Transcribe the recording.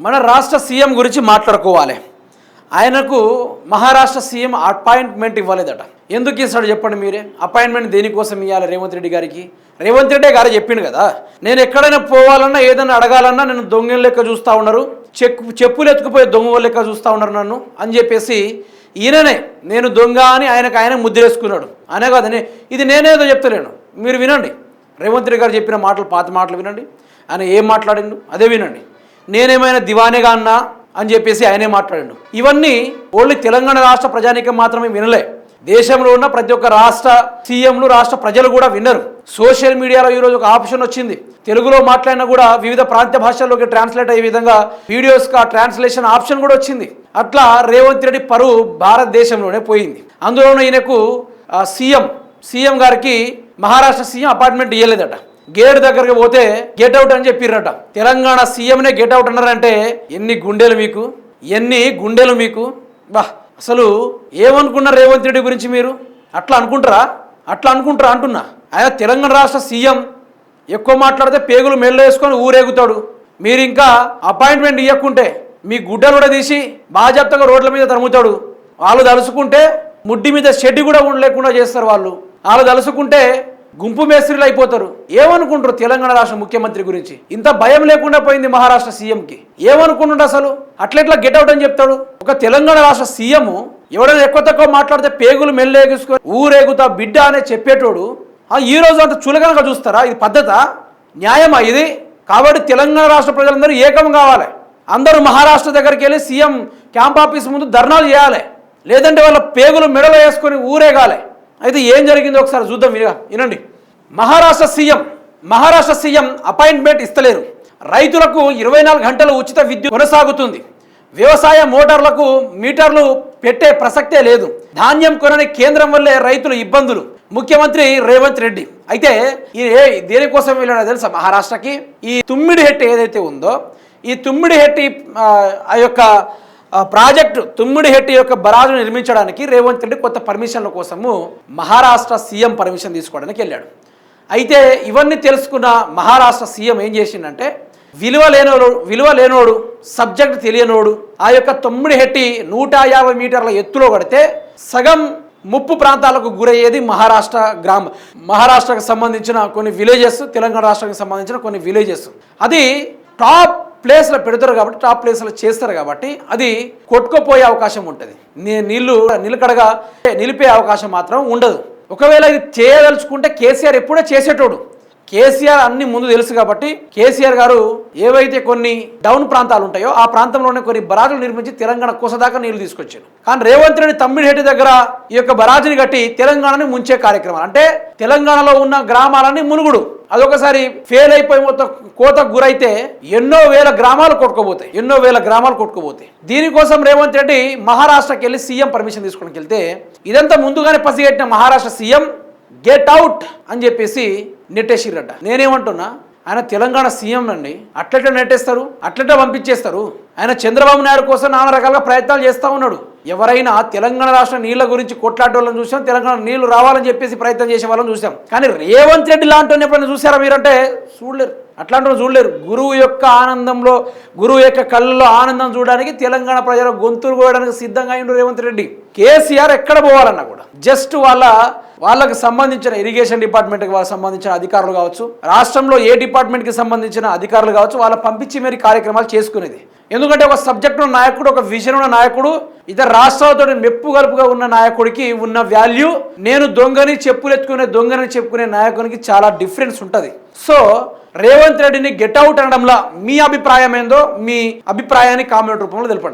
మన రాష్ట్ర సీఎం గురించి మాట్లాడుకోవాలి. ఆయనకు మహారాష్ట్ర సీఎం అపాయింట్మెంట్ ఇవ్వలేదట. ఎందుకు ఇస్తాడు చెప్పండి మీరే? అపాయింట్మెంట్ దేనికోసం ఇవ్వాలి రేవంత్ రెడ్డి గారికి? రేవంత్ రెడ్డి గారు చెప్పిండు కదా, నేను ఎక్కడైనా పోవాలన్నా ఏదైనా అడగాలన్నా నేను దొంగ లెక్క చూస్తూ ఉన్నారు, చెప్పులు ఎత్తుకుపోయే దొంగ లెక్క చూస్తూ ఉన్నారు నన్ను అని చెప్పేసి ఈయననే నేను దొంగ అని ఆయన ముద్రేసుకున్నాడు. అనే కాదని ఇది నేనేదో చెప్తలేను, మీరు వినండి. రేవంత్ రెడ్డి గారు చెప్పిన మాటలు, పాత మాటలు వినండి. ఆయన ఏం మాట్లాడిండు అదే వినండి. నేనేమైనా దివానేగా అన్నా అని చెప్పేసి ఆయనే మాట్లాడిండు. ఇవన్నీ ఓన్లీ తెలంగాణ రాష్ట్ర ప్రజానీకం మాత్రమే వినలే, దేశంలో ఉన్న ప్రతి ఒక్క రాష్ట్ర సీఎంలు, రాష్ట్ర ప్రజలు కూడా విన్నారు. సోషల్ మీడియాలో ఈరోజు ఒక ఆప్షన్ వచ్చింది, తెలుగులో మాట్లాడినా కూడా వివిధ ప్రాంత భాషల్లోకి ట్రాన్స్లేట్ అయ్యే విధంగా వీడియోస్కి ఆ ట్రాన్స్లేషన్ ఆప్షన్ కూడా వచ్చింది. అట్లా రేవంత్ రెడ్డి పరువు భారతదేశంలోనే పోయింది. అందులోనూ ఈయనకు సీఎం గారికి మహారాష్ట్ర సీఎం అపాయింట్మెంట్ ఇవ్వలేదట. గేట్ దగ్గరికి పోతే గెట్ అవుట్ అని చెప్పిర్రట. తెలంగాణ సీఎంనే గెట్ అవుట్ అన్నారంటే ఎన్ని గుండెలు మీకు బా! అసలు ఏమనుకున్నారు రేవంత్ రెడ్డి గురించి మీరు? అట్లా అనుకుంటారా అంటున్నా. ఆయన తెలంగాణ రాష్ట్ర సీఎం, ఎక్కువ మాట్లాడితే పేగులు మెల్ల వేసుకొని ఊరేగుతాడు. మీరు ఇంకా అపాయింట్మెంట్ ఇవ్వకుంటే మీ గుడ్డలు కూడా తీసి బాజాప్తగా రోడ్ల మీద తరుముతాడు. వాళ్ళు తలుసుకుంటే ముడ్డి మీద షెడ్ కూడా లేకుండా చేస్తారు. వాళ్ళు తలుసుకుంటే గుంపు మేస్త్రీలు అయిపోతారు. ఏమనుకుంటారు తెలంగాణ రాష్ట్ర ముఖ్యమంత్రి గురించి? ఇంత భయం లేకుండా పోయింది మహారాష్ట్ర సీఎంకి. ఏమనుకుంటుండ అసలు? అట్లెట్లా గెట్ అవుట్ అని చెప్తాడు? ఒక తెలంగాణ రాష్ట్ర సీఎం ఎవడైనా ఎక్కువ తక్కువ మాట్లాడితే పేగులు మెల్లేగుసుకొని ఊరేగుతా బిడ్డ అనే చెప్పేటోడు ఈ రోజు అంత చులకనగా చూస్తారా? ఇది పద్ధతా? న్యాయమా ఇది? కాబట్టి తెలంగాణ రాష్ట్ర ప్రజలందరూ ఏకం కావాలి. అందరూ మహారాష్ట్ర దగ్గరికి వెళ్ళి సీఎం క్యాంప్ ఆఫీస్ ముందు ధర్నాలు చేయాలి, లేదంటే వాళ్ళ పేగులు మెడలో వేసుకొని ఊరేగాలి. అయితే ఏం జరిగిందో ఒకసారి చూద్దాం, వినండి. మహారాష్ట్ర సీఎం అపాయింట్మెంట్ ఇస్తలేరు. రైతులకు 24 గంటలు ఉచిత విద్యుత్ కొనసాగుతుంది. వ్యవసాయ మోటార్లకు మీటర్లు పెట్టే ప్రసక్తే లేదు. ధాన్యం కొనని కేంద్రం వల్లే రైతులు ఇబ్బందులు. ముఖ్యమంత్రి రేవంత్ రెడ్డి అయితే దేనికోసం వెళ్ళాడో తెలుసా మహారాష్ట్రకి? ఈ తుమ్మిడిహెట్టి ఏదైతే ఉందో, ఈ తుమ్మిడిహెట్టి ఆ యొక్క ప్రాజెక్టు, తుమ్మిడిహెట్టి యొక్క బరాజు నిర్మించడానికి రేవంత్ రెడ్డి కొత్త పర్మిషన్ల కోసము మహారాష్ట్ర సీఎం పర్మిషన్ తీసుకోవడానికి వెళ్ళాడు. అయితే ఇవన్నీ తెలుసుకున్న మహారాష్ట్ర సీఎం ఏం చేసిందంటే, విలువ లేనోడు సబ్జెక్ట్ తెలియనోడు ఆ యొక్క తుమ్మిడిహెట్టి 150 మీటర్ల ఎత్తులో పడితే సగం ముప్పు ప్రాంతాలకు గురయ్యేది మహారాష్ట్రకు సంబంధించిన కొన్ని విలేజెస్, తెలంగాణ రాష్ట్రానికి సంబంధించిన కొన్ని విలేజెస్. అది టాప్ ప్లేస్లో పెడతారు కాబట్టి, టాప్ ప్లేస్లో చేస్తారు కాబట్టి అది కొట్టుకుపోయే అవకాశం ఉంటుంది. నిలకడగా నిలిపే అవకాశం మాత్రం ఉండదు. ఒకవేళ ఇది చేయదలుచుకుంటే కేసీఆర్ ఎప్పుడో చేసేటోడు. కేసీఆర్ అన్ని ముందు తెలుసు కాబట్టి కేసీఆర్ గారు ఏవైతే కొన్ని డౌన్ ప్రాంతాలు ఉంటాయో ఆ ప్రాంతంలోనే కొన్ని బరాజులు నిర్మించి తెలంగాణ కోసదాకా నీళ్లు తీసుకొచ్చారు. కానీ రేవంత్ రెడ్డి తమ్మిడిహెట్టి దగ్గర ఈ యొక్క బరాజుని కట్టి తెలంగాణని ముంచే కార్యక్రమాలు, అంటే తెలంగాణలో ఉన్న గ్రామాలన్నీ మునుగుడు. అదొకసారి ఫెయిల్ అయిపోయి మొత్తం కోతకు గురైతే ఎన్నో వేల గ్రామాలు కొట్టుకోబోతాయి. దీనికోసం రేవంత్ రెడ్డి మహారాష్ట్రకి వెళ్ళి సీఎం పర్మిషన్ తీసుకోవడానికి వెళ్తే ఇదంతా ముందుగానే పసిగట్టిన మహారాష్ట్ర సీఎం గెట్ అవుట్ అని చెప్పేసి నెట్టేసిరట. నేనేమంటున్నా, ఆయన తెలంగాణ సీఎం అండి, అట్లెట్లా నెట్టేస్తారు? అట్లెట్లా పంపించేస్తారు? ఆయన చంద్రబాబు నాయుడు కోసం నానా రకాలుగా ప్రయత్నాలు చేస్తూ ఉన్నాడు. ఎవరైనా తెలంగాణ రాష్ట్ర నీళ్ల గురించి కొట్లాడే వాళ్ళని చూసాం, తెలంగాణ నీళ్లు రావాలని చెప్పేసి ప్రయత్నం చేసే వాళ్ళని చూసాం. కానీ రేవంత్ రెడ్డి లాంటి ఎప్పుడైనా చూసారా మీరంటే? చూడలేరు. అట్లాంటి చూడలేరు. గురువు యొక్క కళ్ళలో ఆనందం చూడడానికి తెలంగాణ ప్రజల గొంతులు కోయడానికి సిద్ధంగా అయ్యిండు రేవంత్ రెడ్డి. కేసీఆర్ ఎక్కడ పోవాలన్నా కూడా జస్ట్ వాళ్ళకి సంబంధించిన ఇరిగేషన్ డిపార్ట్మెంట్కి వాళ్ళకి సంబంధించిన అధికారులు కావచ్చు, రాష్ట్రంలో ఏ డిపార్ట్మెంట్కి సంబంధించిన అధికారులు కావచ్చు, వాళ్ళ పంపించి మరి కార్యక్రమాలు చేసుకునేది. ఎందుకంటే ఒక సబ్జెక్ట్ ఉన్న నాయకుడు, ఒక విజన్ ఉన్న నాయకుడు, ఇతర రాష్ట్రాలతో మెప్పు గలుపుగా ఉన్న నాయకుడికి ఉన్న వాల్యూ, నేను దొంగని చెప్పుకునే నాయకునికి చాలా డిఫరెన్స్ ఉంటుంది. సో రేవంత్ రెడ్డిని గెట్ అవుట్ అనడంలో మీ అభిప్రాయం ఏందో, మీ అభిప్రాయాన్ని కామెంట్ రూపంలో తెలపండి.